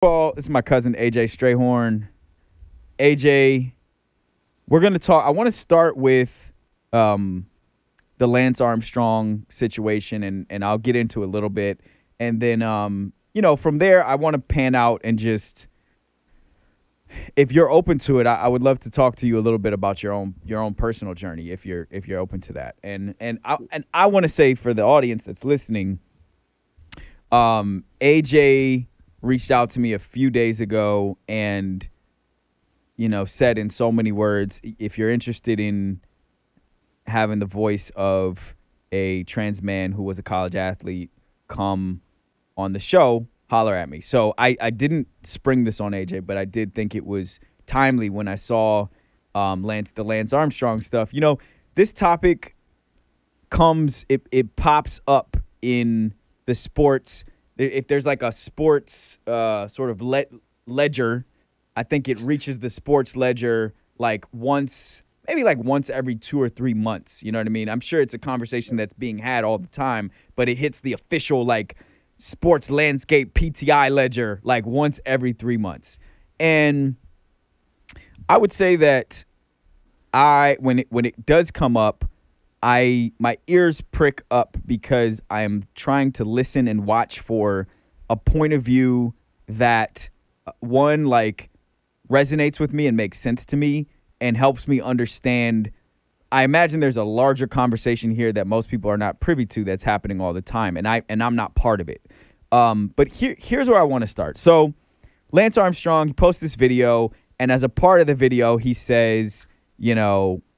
Paul, this is my cousin AJ Strahorn. AJ, we're gonna talk. I want to start with the Lance Armstrong situation, and I'll get into a little bit, and then from there, I want to pan out and just, if you're open to it, I would love to talk to you a little bit about your own personal journey, if you're open to that, and I want to say for the audience that's listening, AJ reached out to me a few days ago and, said in so many words, if you're interested in having the voice of a trans man who was a college athlete come on the show, holler at me. So I didn't spring this on AJ, but I did think it was timely when I saw the Lance Armstrong stuff. This topic it pops up in the sports. If there's like a sports sort of ledger, I think it reaches the sports ledger maybe once every 2 or 3 months. You know what I mean? I'm sure it's a conversation that's being had all the time, but it hits the official sports landscape PTI ledger once every 3 months. And I would say that when it does come up, my ears prick up because I'm trying to listen and watch for a point of view that resonates with me and makes sense to me and helps me understand. I imagine there's a larger conversation here that most people are not privy to that's happening all the time, and I'm not part of it. But here's where I want to start. So Lance Armstrong, he posts this video, and as a part of the video, he says,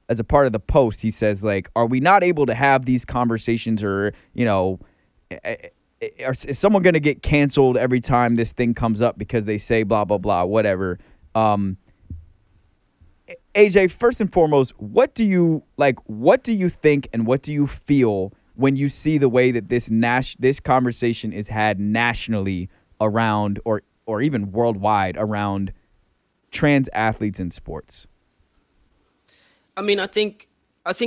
as a part of the post, he says, are we not able to have these conversations, or, is someone going to get canceled every time this thing comes up because they say blah, blah, blah, whatever. AJ, first and foremost, what do you think and what do you feel when you see the way that this conversation is had nationally around or even worldwide around trans athletes in sports? I mean, I think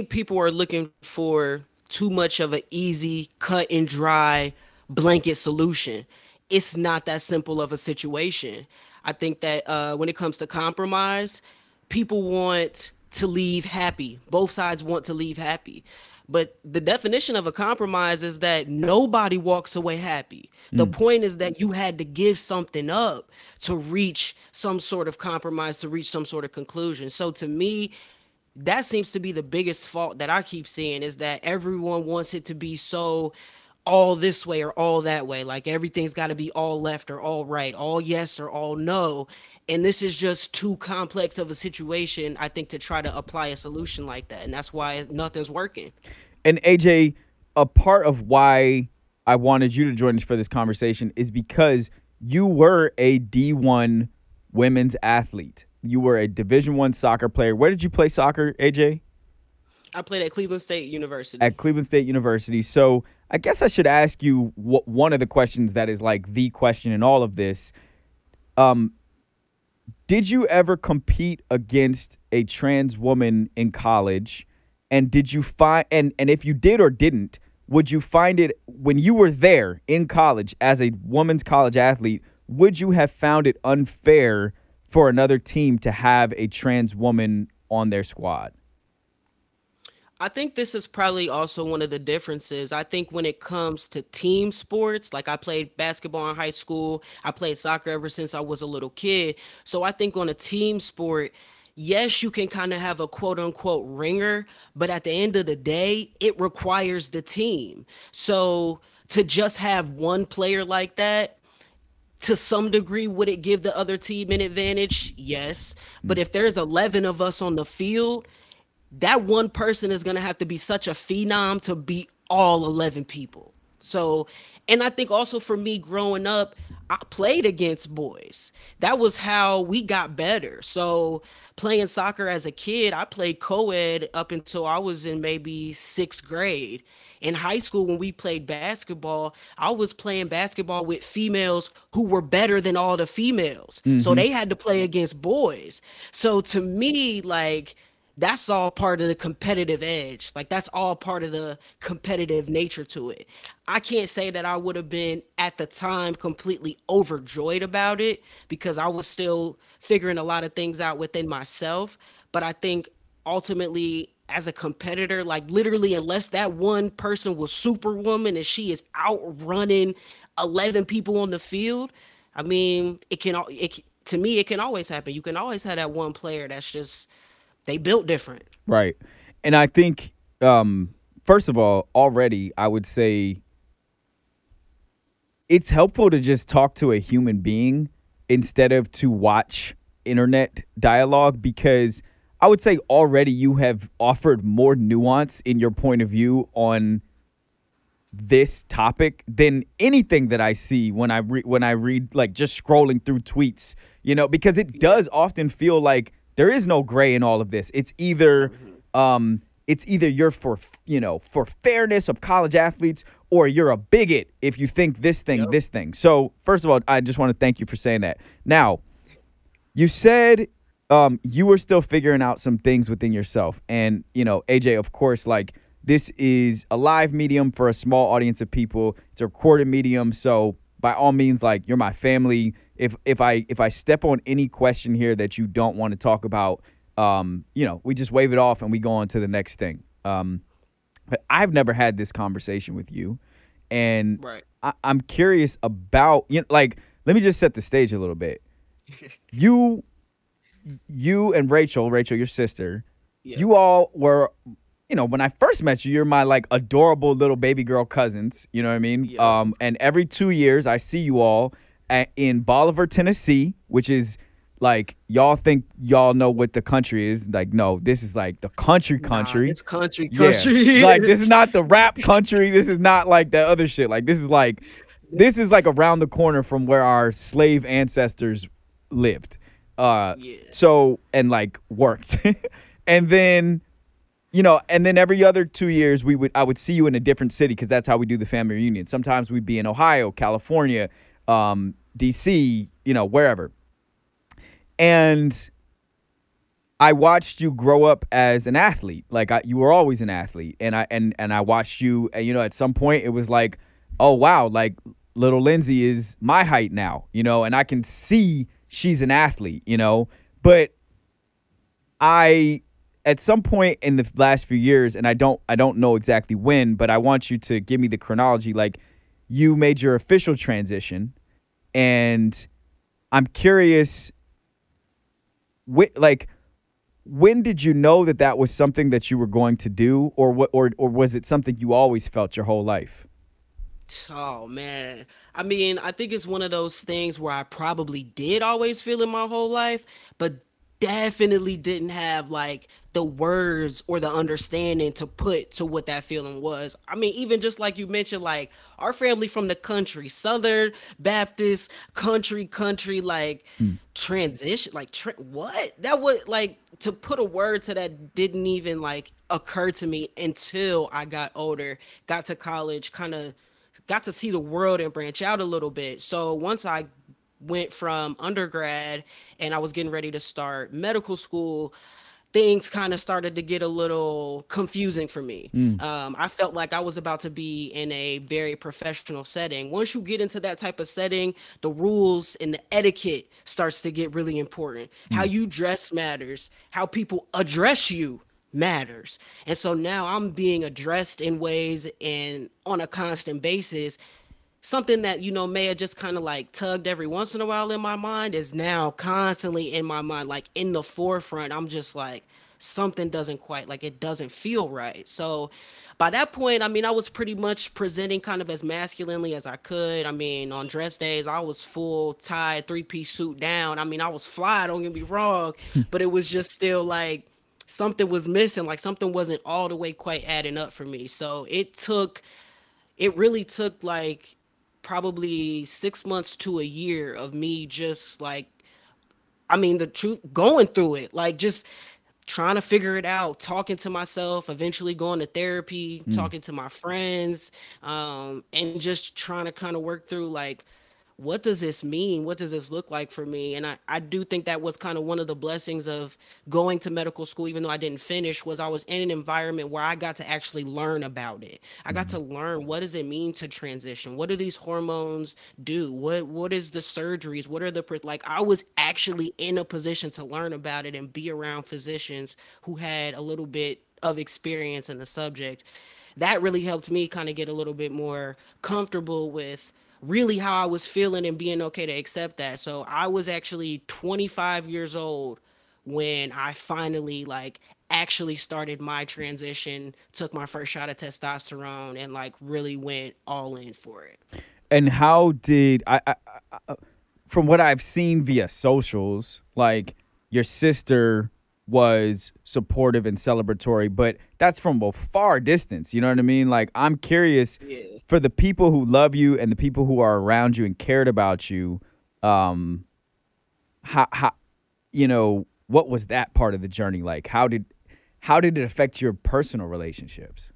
people are looking for too much of an easy, cut and dry blanket solution. It's not that simple of a situation. I think that when it comes to compromise, people want to leave happy. Both sides want to leave happy. But the definition of a compromise is that nobody walks away happy. The point is that you had to give something up to reach some sort of compromise, to reach some sort of conclusion. So to me, that seems to be the biggest fault that I keep seeing, is that everyone wants it to be so all this way or all that way. Everything's got to be all left or all right, all yes or all no. And this is just too complex of a situation, I think, to try to apply a solution like that. And that's why nothing's working. And AJ, a part of why I wanted you to join us for this conversation is because you were a D1 women's athlete. You were a Division I soccer player. Where did you play soccer, AJ? I played at Cleveland State University. At Cleveland State University. So I guess I should ask you one of the questions that is the question in all of this. Did you ever compete against a trans woman in college? And did you find, and if you did or didn't, would you find it when you were there in college as a women's college athlete, would you have found it unfair for another team to have a trans woman on their squad? I think this is probably also one of the differences. I think when it comes to team sports, I played basketball in high school, I played soccer ever since I was a little kid. So I think on a team sport, yes, you can kind of have a quote unquote ringer, but at the end of the day, it requires the team. So to just have one player like that, to some degree, would it give the other team an advantage? Yes. But if there's 11 of us on the field, that one person is going to have to be such a phenom to beat all 11 people. So, and I think also for me growing up, I played against boys. That was how we got better. So playing soccer as a kid, I played co-ed up until I was in maybe 6th grade. In high school, when we played basketball, I was playing basketball with females who were better than all the females. So they had to play against boys. So to me, that's all part of the competitive edge. Like that's all part of the competitive nature to it. I can't say that I would have been at the time completely overjoyed about it because I was still figuring a lot of things out within myself. But I think ultimately, as a competitor, like literally, unless that one person was superwoman and she is outrunning 11 people on the field, I mean, to me, it can always happen. You can always have that one player that's just they built different. Right. And I think, first of all, already I would say it's helpful to just talk to a human being instead of to watch internet dialogue, because I would say already you have offered more nuance in your point of view on this topic than anything that I see when I read, like, just scrolling through tweets, because it does often feel like there is no gray in all of this. It's either you're for fairness of college athletes, or you're a bigot if you think this thing, Yep. this thing. So first of all, I just want to thank you for saying that. Now, you said you were still figuring out some things within yourself. And, AJ, of course, like, this is a live medium for a small audience of people. It's a recorded medium. So by all means, like, you're my family. If I step on any question here that you don't want to talk about, we just wave it off and we go on to the next thing. But I've never had this conversation with you. And Right. I'm curious about, like, let me just set the stage a little bit. You and Rachel, your sister, Yeah. you all were, when I first met you, you're my, like, adorable little baby girl cousins. You know what I mean? Yep. And every 2 years I see you all in Bolivar, Tennessee, which is like, y'all think y'all know what the country is. Like, no, this is like the country Nah, country. it's country, Yeah. country. Like, this is not the rap country. This is not like that other shit. Like, this is like around the corner from where our slave ancestors lived. Yeah. So, and like worked. And then, and then every other 2 years I would see you in a different city, because that's how we do the family reunion. Sometimes we'd be in Ohio, California, DC, wherever. And I watched you grow up as an athlete. Like, you were always an athlete, and I watched you. At some point it was like, oh wow, like, little Lindsay is my height now, and I can see she's an athlete, But at some point in the last few years, and I don't know exactly when, but I want you to give me the chronology. Like, you made your official transition, and I'm curious, when did you know that was something that you were going to do, or what, or was it something you always felt your whole life? Oh man. I mean, I think it's one of those things where I probably did always feel it my whole life, but definitely didn't have like the words or the understanding to put to what that feeling was. I mean, even just like you mentioned, like our family from the country, Southern Baptist country, like transition, like what? That would like to put a word to that didn't even like occur to me until I got older, got to college, kind of got to see the world and branch out a little bit. So once I went from undergrad and I was getting ready to start medical school, things kind of started to get a little confusing for me. I felt like I was about to be in a very professional setting. Once you get into that type of setting, the rules and the etiquette starts to get really important. How you dress matters, how people address you matters. And so now I'm being addressed in ways and on a constant basis. Something that, may have just kind of like tugged every once in a while in my mind is now constantly in my mind, like in the forefront. I'm just like, something doesn't quite, like, it doesn't feel right. So by that point, I mean, I was pretty much presenting kind of as masculinely as I could. I mean, on dress days, I was full tie, 3-piece suit down. I mean, I was fly, don't get me wrong, but it was just still like, something was missing, like something wasn't all the way quite adding up for me. So it really took like probably 6 months to a year of me just like, I mean, the truth, going through it, like just trying to figure it out, talking to myself, eventually going to therapy, talking to my friends, and just trying to kind of work through like what does this mean? What does this look like for me? And I do think that was kind of one of the blessings of going to medical school, even though I didn't finish, was I was in an environment where I got to actually learn about it. I got Mhm. to learn, what does it mean to transition? What do these hormones do? What is the surgeries? What are the like I was actually in a position to learn about it and be around physicians who had a little bit of experience in the subject. That really helped me kind of get a little bit more comfortable with really how I was feeling and being okay to accept that. So I was actually 25 years old when I finally like actually started my transition, took my first shot of testosterone and like really went all in for it. And how did from what I've seen via socials, like your sister was supportive and celebratory, but that's from a far distance. You know what I mean? Like, I'm curious Yeah. for the people who love you and the people who are around you and cared about you. Um, how what was that part of the journey like? How did it affect your personal relationships?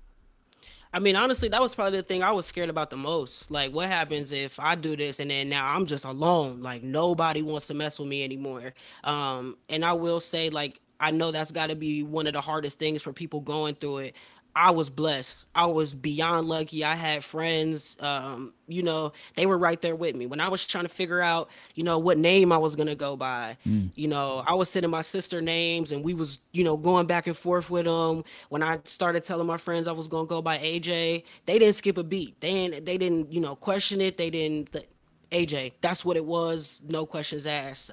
I mean, honestly, that was probably the thing I was scared about the most. Like, what happens if I do this and then now I'm just alone? Like, nobody wants to mess with me anymore. And I will say, like, I know that's got to be one of the hardest things for people going through it. I was blessed. I was beyond lucky. I had friends, they were right there with me. When I was trying to figure out, what name I was going to go by, Mm. I was sending my sister names and we was, going back and forth with them. When I started telling my friends I was going to go by AJ, they didn't skip a beat. They didn't, question it. They didn't AJ. That's what it was. No questions asked.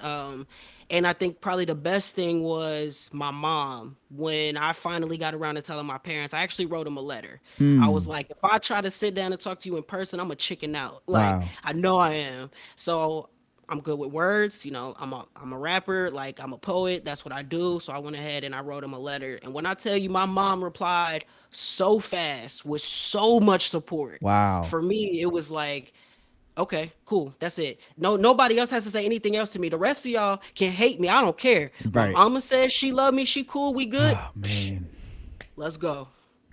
And I think probably the best thing was my mom. When I finally got around to telling my parents, I actually wrote them a letter. I was Hmm. like, if I try to sit down and talk to you in person, I'm a chicken out. Like, Wow. I know I am. So I'm good with words. I'm a rapper. Like, I'm a poet. That's what I do. So I went ahead and I wrote him a letter. And when I tell you, my mom replied so fast with so much support. Wow. For me, it was like, okay, cool. That's it. No, nobody else has to say anything else to me. The rest of y'all can hate me. I don't care. My Right. mama says she love me. She cool. We good. Oh man. Let's go.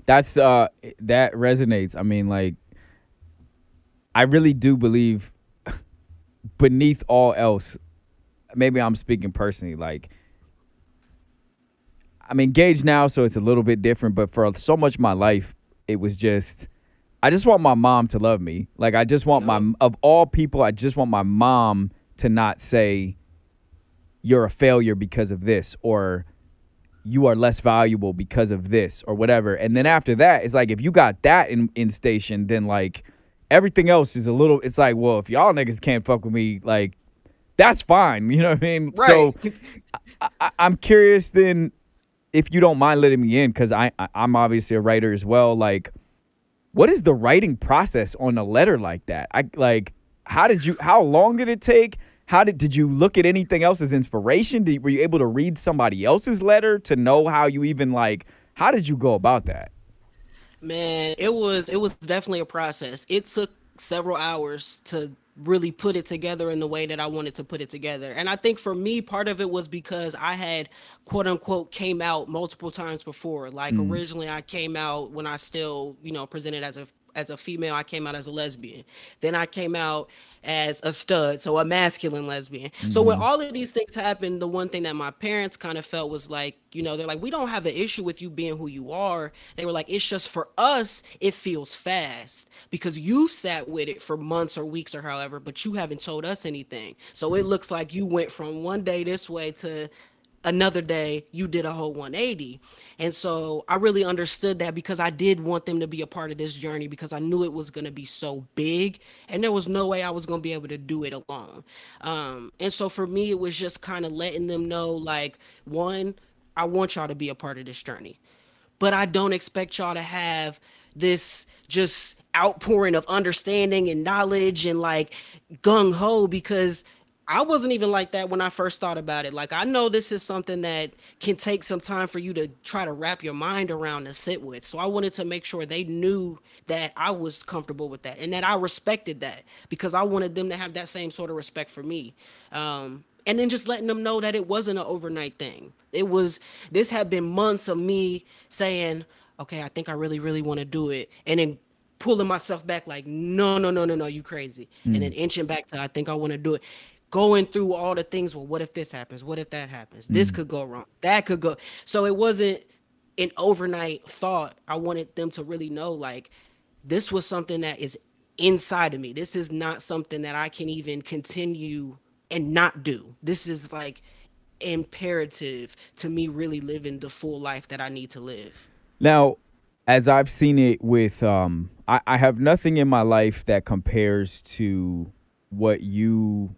That's that resonates. I mean, like, I really do believe beneath all else, maybe I'm speaking personally, like, I'm engaged now, so it's a little bit different, but for so much of my life, it was just I just want my mom to love me. Like, I just want Yup. of all people, I just want my mom to not say you're a failure because of this, or you are less valuable because of this, or whatever. And then after that, it's like, if you got that in station, then like everything else is a little, it's like, well, if y'all niggas can't fuck with me, like, that's fine. You know what I mean? Right. So I'm curious then, if you don't mind letting me in, because I'm obviously a writer as well. Like, what is the writing process on a letter like that? How long did it take? Did you look at anything else as inspiration? Were you able to read somebody else's letter to know how you even, like, how did you go about that? Man, it was definitely a process. It took several hours to really put it together in the way that I wanted to put it together. And I think for me, part of it was because I had quote unquote came out multiple times before. Like, Mm, originally I came out when I still, presented as a female. I came out as a lesbian. Then I came out as a stud, so a masculine lesbian. So when mm-hmm. all of these things happened, the one thing that my parents kind of felt was like, they're like, we don't have an issue with you being who you are. They were like, it's just for us, it feels fast because you've sat with it for months or weeks or however, but you haven't told us anything. So it looks like you went from one day this way to another day you did a whole 180. And so I really understood that because I did want them to be a part of this journey because I knew it was going to be so big and there was no way I was going to be able to do it alone. And so for me it was just kind of letting them know, like, one, I want y'all to be a part of this journey, but I don't expect y'all to have this just outpouring of understanding and knowledge and like gung ho, because I wasn't even like that when I first thought about it. Like, I know this is something that can take some time for you to try to wrap your mind around and sit with. So I wanted to make sure they knew that I was comfortable with that and that I respected that because I wanted them to have that same sort of respect for me. And then just letting them know that it wasn't an overnight thing. This had been months of me saying, okay, I think I really, really want to do it. And then pulling myself back like, no, no, no, no, no, you crazy. And then Mm, inching back to, I think I want to do it. Going through all the things, well, what if this happens? What if that happens? This mm. could go wrong. That could go. So it wasn't an overnight thought. I wanted them to really know, like, this was something that is inside of me. This is not something that I can even continue and not do. This is like imperative to me really living the full life that I need to live. Now, as I've seen it with, I have nothing in my life that compares to what you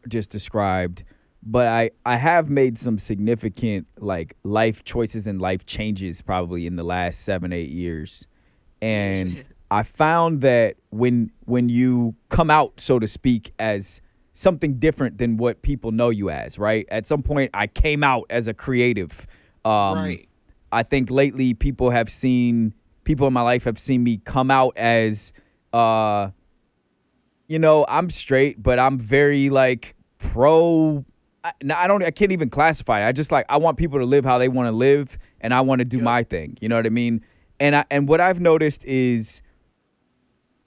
just described, but I have made some significant like life choices and life changes probably in the last 7, 8 years. And Yeah. I found that when you come out, so to speak, as something different than what people know you as, right? At some point I came out as a creative. Um Right. I think lately people in my life have seen me come out as uh I'm straight, but I'm very like pro. I can't even classify it. I just like I want people to live how they want to live, and I want to do Yep. my thing. You know what I mean? And what I've noticed is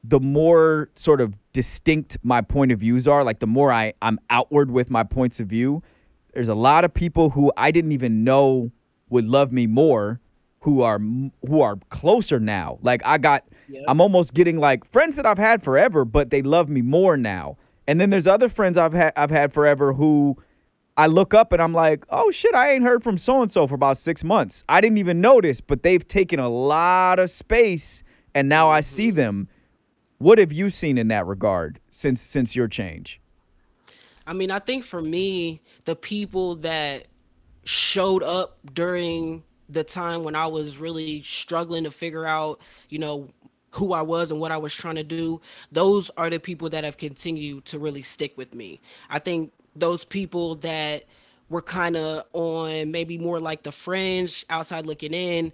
the more sort of distinct my point of views are, like the more I'm outward with my points of view. There's a lot of people who I didn't even know would love me more, who are closer now. Like Yep. I'm almost getting like friends that I've had forever, but they love me more now. And then there's other friends I've had forever who I look up and I'm like, oh shit, I ain't heard from so and so for about 6 months. I didn't even notice, but they've taken a lot of space, and now I see Hmm. them. What have you seen in that regard since your change? I mean, I think for me, the people that showed up during the time when I was really struggling to figure out, you know, who I was and what I was trying to do, those are the people that have continued to really stick with me. I think those people that were kind of on maybe more like the fringe, outside looking in,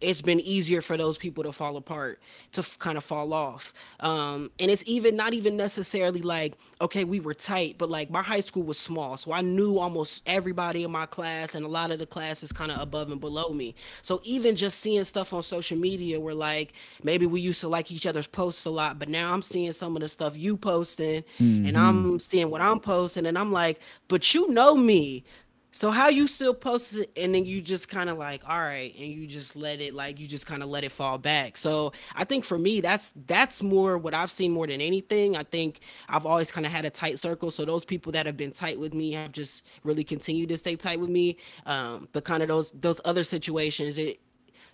it's been easier for those people to fall apart, to kind of fall off. And it's even not even necessarily like, okay, we were tight, but like my high school was small. So I knew almost everybody in my class, and a lot of the classes kind of above and below me. So even just seeing stuff on social media where like maybe we used to like each other's posts a lot, but now I'm seeing some of the stuff you posting and Mm-hmm. I'm seeing what I'm posting, and I'm like, but you know me. So how you still post it, and then you just kind of like, all right, and you just let it, like, you just kind of let it fall back. So I think for me, that's more what I've seen more than anything. I think I've always kind of had a tight circle. So those people that have been tight with me have just really continued to stay tight with me. But kind of those other situations, it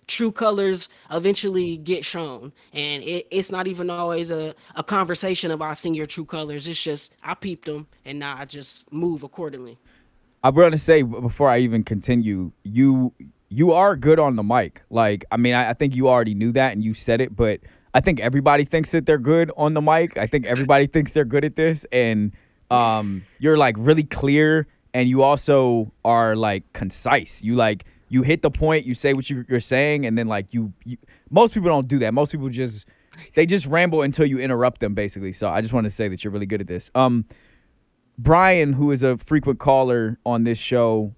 true colors eventually get shown, and it's not even always a conversation about seeing your true colors. It's just I peeped them, and now I just move accordingly. I'm going to say before I even continue, you are good on the mic. Like, I mean, I think you already knew that and you said it, but I think everybody thinks that they're good on the mic. I think everybody thinks they're good at this, and you're like really clear, and you also are like concise. You hit the point, you say what you're saying, and then like you. Most people don't do that. Most people just ramble until you interrupt them, basically. So I just want to say that you're really good at this. Brian, who is a frequent caller on this show,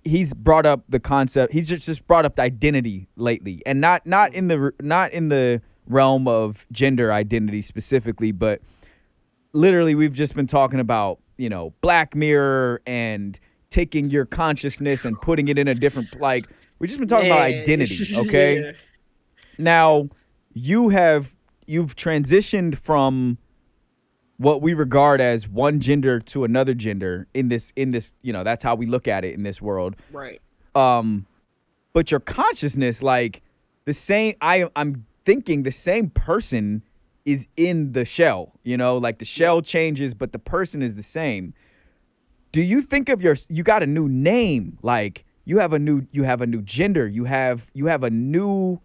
he's brought up the concept. He's just brought up the identity lately, and not in the realm of gender identity specifically, but literally we've just been talking about Black Mirror and taking your consciousness and putting it in a different like. We've just been talking about Man, identity. Okay, yeah. now you've transitioned from what we regard as one gender to another gender in this that's how we look at it in this world. Right. um but your consciousness, like the same, I'm thinking the same person is in the shell, like the Yep. shell changes but the person is the same. Do you think of you got a new name, like you have a new gender, you have a new,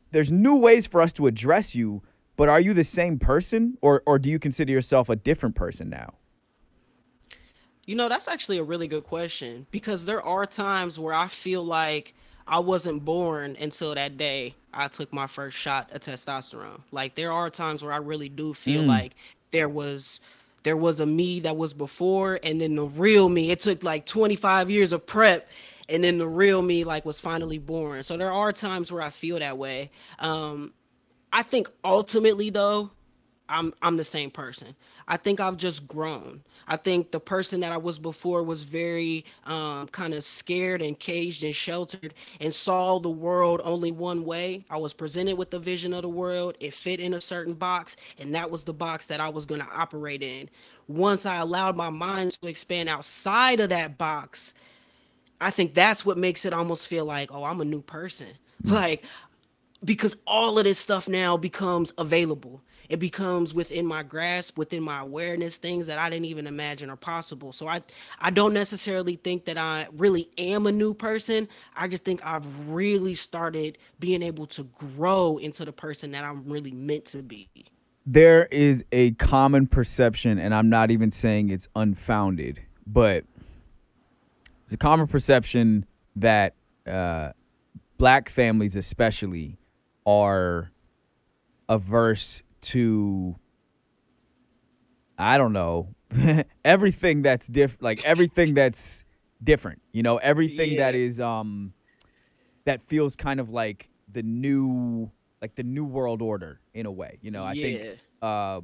there's new ways for us to address you, but are you the same person, or do you consider yourself a different person now? That's actually a really good question, because there are times where I feel like I wasn't born until that day I took my first shot of testosterone. Like there are times where I really do feel Mm, like there was there was a me that was before, and then the real me. It took like 25 years of prep, and then the real me like was finally born. So there are times where I feel that way. I think ultimately though, I'm the same person. I think I've just grown. I think the person that I was before was very kind of scared and caged and sheltered and saw the world only one way. I was presented with the vision of the world. It fit in a certain box, and that was the box that I was going to operate in. Once I allowed my mind to expand outside of that box, I think that's what makes it almost feel like, oh, I'm a new person. Mm. Like, because all of this stuff now becomes available. It becomes within my grasp, within my awareness, things that I didn't even imagine are possible. So I don't necessarily think that I really am a new person. I just think I've really started being able to grow into the person that I'm really meant to be. There is a common perception, and I'm not even saying it's unfounded, but it's a common perception that black families, especially, are averse to, I don't know, everything that's like everything that's different. You know, everything that Yeah. is that feels kind of like the new world order in a way. You know, I think Yeah. uh,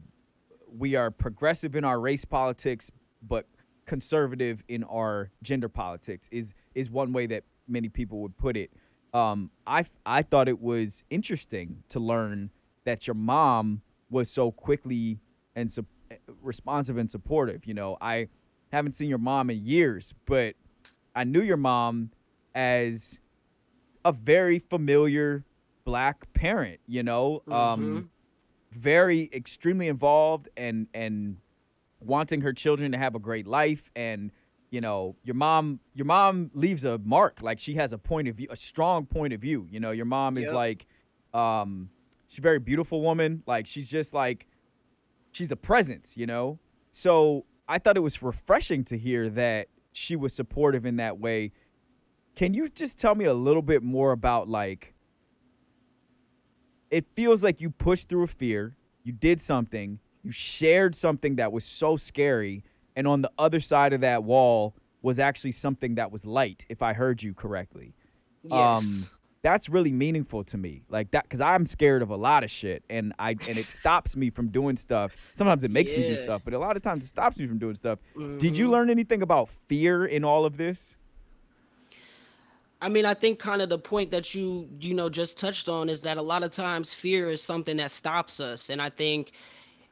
we are progressive in our race politics, but conservative in our gender politics is one way that many people would put it. I thought it was interesting to learn that your mom was so quickly and responsive and supportive. You know, I haven't seen your mom in years, but I knew your mom as a very familiar black parent. You know, Mm-hmm. very extremely involved and wanting her children to have a great life. And you know, your mom leaves a mark. Like, she has a point of view, a strong point of view. You know, your mom is Yep. like, she's a very beautiful woman. Like, she's just like, she's a presence, you know. So I thought it was refreshing to hear that she was supportive in that way. Can you just tell me a little bit more about, like, it feels like you pushed through a fear, you did something, you shared something that was so scary, and on the other side of that wall was actually something that was light, if I heard you correctly. Um, Yes. that's really meaningful to me, like that, because I'm scared of a lot of shit, and it stops me from doing stuff. Sometimes it makes me do Yeah. stuff, but a lot of times it stops me from doing stuff. Did you Mm-hmm. learn anything about fear in all of this? I mean, I think kind of the point that you just touched on is that a lot of times fear is something that stops us. And I think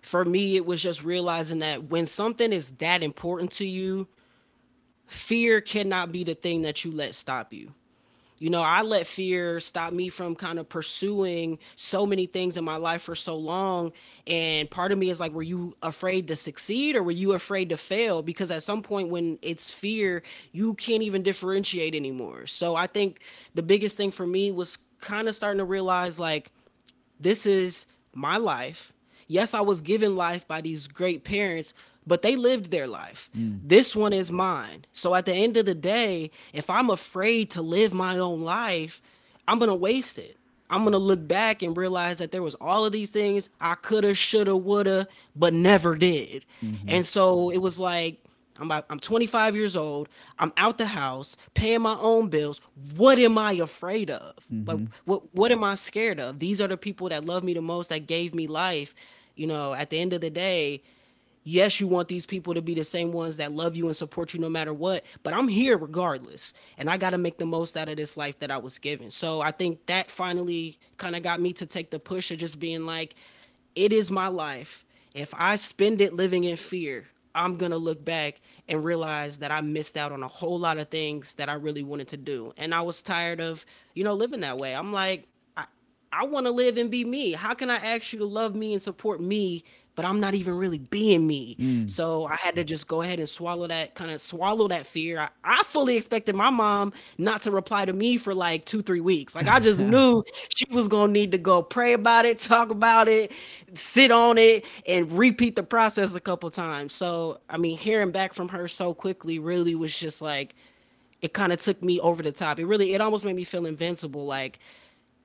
for me it was just realizing that when something is that important to you, fear cannot be the thing that you let stop you. I let fear stop me from kind of pursuing so many things in my life for so long. And part of me is like, were you afraid to succeed or were you afraid to fail? Because at some point when it's fear, you can't even differentiate anymore. So I think the biggest thing for me was kind of starting to realize like, this is my life. Yes, I was given life by these great parents, but they lived their life. Mm. This one is mine. So at the end of the day, if I'm afraid to live my own life, I'm going to waste it. I'm going to look back and realize that there was all of these things I coulda, shoulda, woulda, but never did. Mm-hmm. And so it was like, I'm 25 years old. I'm out the house, paying my own bills. What am I afraid of? Like, Mm-hmm. what am I scared of? These are the people that love me the most, that gave me life. At the end of the day, yes, you want these people to be the same ones that love you and support you no matter what, but I'm here regardless. And I got to make the most out of this life that I was given. So I think that finally kind of got me to take the push of just being like, it is my life. If I spend it living in fear, I'm going to look back and realize that I missed out on a whole lot of things that I really wanted to do. And I was tired of, living that way. I'm like, I want to live and be me. How can I ask you to love me and support me, but I'm not even really being me? Mm. So I had to just go ahead and swallow that fear. I fully expected my mom not to reply to me for like 2, 3 weeks. Like I just knew she was gonna need to go pray about it, talk about it, sit on it, and repeat the process a couple times. So I mean, hearing back from her so quickly really was just like it kind of took me over the top. It almost made me feel invincible. Like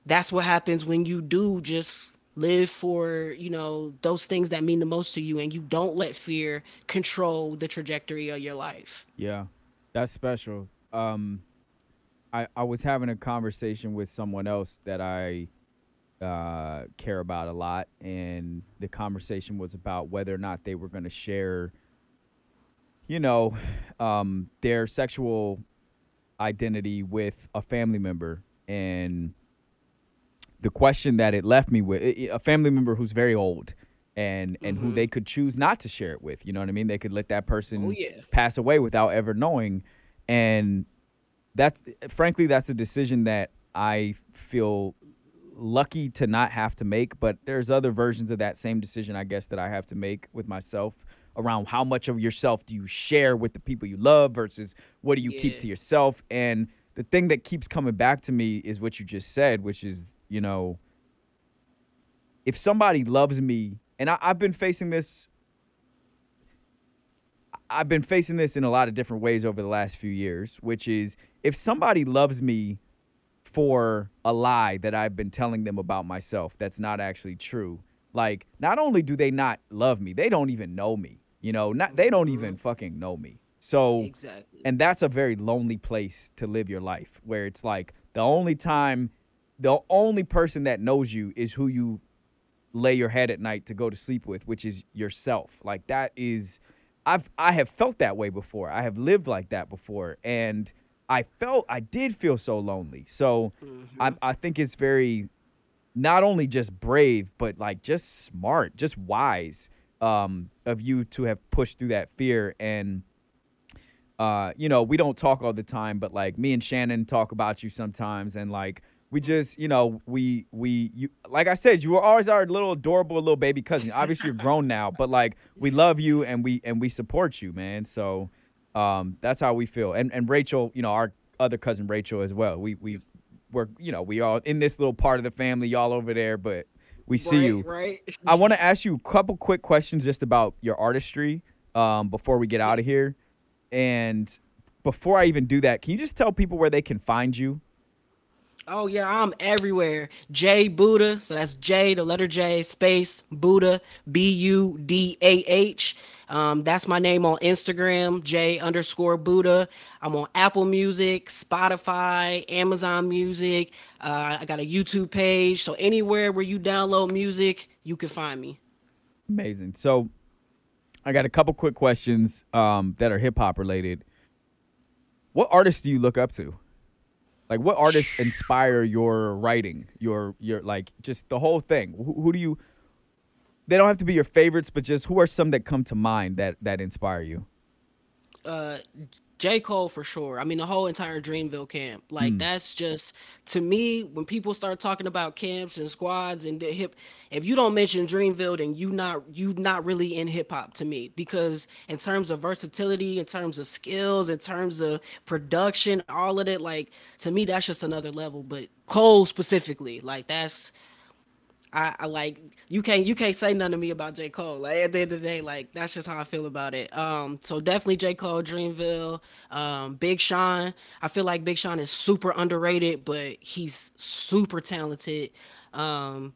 that's what happens when you do just live for those things that mean the most to you and you don't let fear control the trajectory of your life. Yeah, that's special. I was having a conversation with someone else that I care about a lot, and the conversation was about whether or not they were going to share, you know, their sexual identity with a family member. And the question that it left me with, a family member who's very old, and who Mm-hmm. they could choose not to share it with. You know what I mean? They could let that Oh person yeah. pass away without ever knowing. And that's, frankly, that's a decision that I feel lucky to not have to make. But there's other versions of that same decision, I guess, that I have to make with myself around how much of yourself do you share with the people you love versus what do you keep Yeah. to yourself. And the thing that keeps coming back to me is what you just said, which is, if somebody loves me, and I've been facing this, in a lot of different ways over the last few years, which is, if somebody loves me for a lie that I've been telling them about myself that's not actually true, like, not only do they not love me, they don't even know me. Not, they don't Mm-hmm. even fucking know me. So, Exactly. and that's a very lonely place to live your life, where it's like the only person that knows you is who you lay your head at night to go to sleep with, which is yourself. Like, that is, I have felt that way before. I have lived like that before, and I did feel so lonely. So Mm-hmm. I think it's very, not only just brave, but like just smart, just wise, of you to have pushed through that fear. And we don't talk all the time, but like, me and Shannon talk about you sometimes, and like, we just, you, like I said, you were always our little adorable little baby cousin. Obviously, you're grown now, but like, we love you, and we support you, man. So, that's how we feel. And Rachel, our other cousin Rachel as well. We all in this little part of the family, y'all over there, but we see Right. you. Right. I want to ask you a couple quick questions just about your artistry, before we get Yeah. out of here. And before I even do that, can you just tell people where they can find you? Oh yeah, I'm everywhere. J Buddha, so that's J, the letter J, space Buddha, Budah. That's my name on Instagram, J underscore Buddha. I'm on Apple Music, Spotify, Amazon Music. I got a YouTube page, so anywhere where you download music, you can find me. Amazing. So I got a couple quick questions, that are hip hop related. What artists do you look up to? Like, what artists inspire your writing? Your like, just the whole thing. Who do you? They don't have to be your favorites, but just who are some that come to mind that inspire you? uh J. Cole for sure. I mean, the whole entire Dreamville camp. Like, Mm, that's just, to me, when people start talking about camps and squads and the hip, if you don't mention Dreamville, then you not really in hip hop to me. Because in terms of versatility, in terms of skills, in terms of production, all of it, like, to me, that's just another level. But Cole specifically, like, that's, I like, you can't say nothing to me about J. Cole. Like, at the end of the day, like, that's just how I feel about it. So definitely J. Cole, Dreamville, Big Sean. I feel like Big Sean is super underrated, but he's super talented. Um,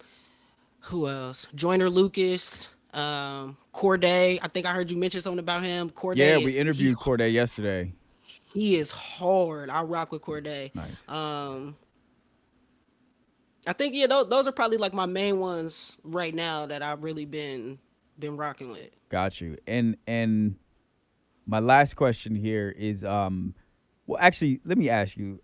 who else? Joyner Lucas, Corday. I think I heard you mention something about him. yeah, Corday we is he interviewed Corday yesterday. he is hard. I rock with Corday. Nice. Um, I think, yeah, those are probably like my main ones right now that I've really been rocking with. Got you. And my last question here is, well, actually, let me ask you,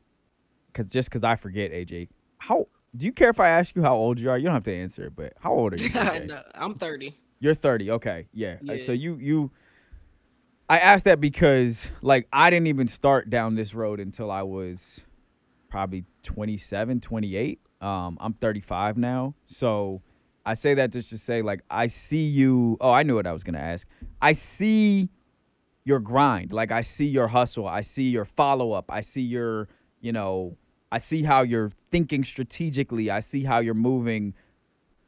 because I forget, AJ. How do you care if I ask you how old you are? You don't have to answer it, but how old are you, AJ? No, I'm 30. You're 30. Okay, yeah. So Yeah. you I asked that because, like, I didn't even start down this road until I was probably 27, 28. I'm 35 now. So I say that just to say, like, I see you. Oh, I knew what I was going to ask. I see your grind. Like, I see your hustle. I see your follow up. I see I see how you're thinking strategically. I see how you're moving.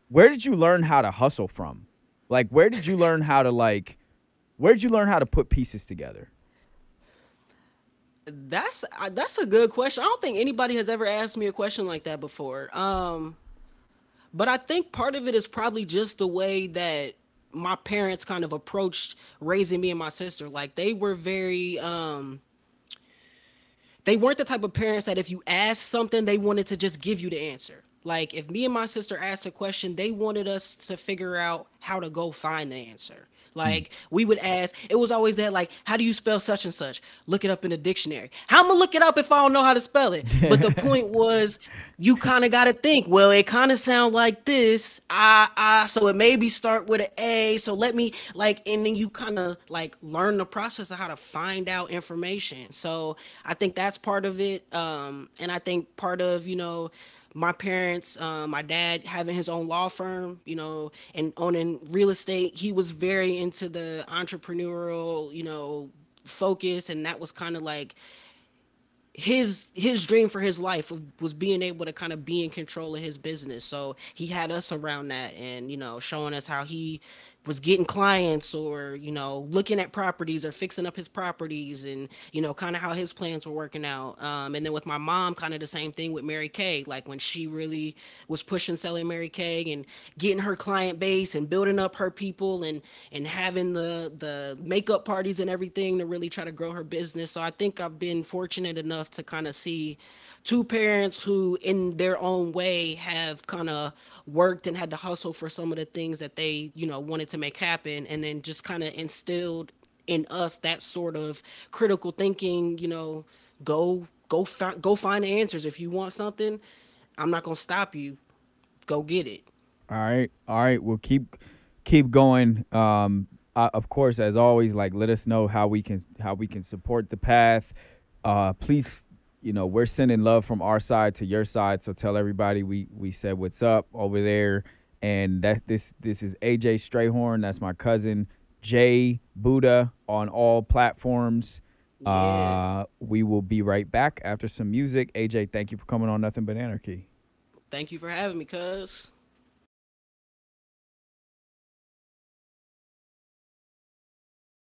Where did you learn how to hustle from? Like, where did you learn how to put pieces together? That's a good question. I don't think anybody has ever asked me a question like that before. But I think part of it is probably just the way that my parents kind of approached raising me and my sister. Like, they were very they weren't the type of parents that if you asked something, they wanted to just give you the answer. Like if me and my sister asked a question, they wanted us to figure out how to go find the answer. Hmm. Like we would ask, it was always that like, how do you spell such and such? Look it up in the dictionary. How am I look it up if I don't know how to spell it? But the point was, you kind of got to think. Well, it kind of sound like this. So it maybe start with an A. So let me like, and then you kind of like learn the process of how to find out information. So I think that's part of it. And I think part of my parents, my dad having his own law firm, and owning real estate, he was very into the entrepreneurial, focus, and that was kind of like his dream for his life was being able to kind of be in control of his business. So he had us around that, and showing us how he was getting clients, or looking at properties or fixing up his properties, and kind of how his plans were working out. And then with my mom, kind of the same thing with Mary Kay, like when she really was pushing selling Mary Kay and getting her client base and building up her people, and having the makeup parties and everything to really try to grow her business. So I think I've been fortunate enough to kind of see two parents who in their own way have kind of worked and had to hustle for some of the things that they wanted to make happen, and then just kind of instilled in us that sort of critical thinking. Go find the answers. If you want something, I'm not gonna stop you. Go get it. All right, all right. We'll keep going. Of course, as always, like let us know how we can support the path. Please, we're sending love from our side to your side. So tell everybody we said what's up over there, and that this is AJ Strahorn. That's my cousin Jay Buddha on all platforms. Yeah. We will be right back after some music. AJ, thank you for coming on Nothing But Anarchy. Thank you for having me, cuz.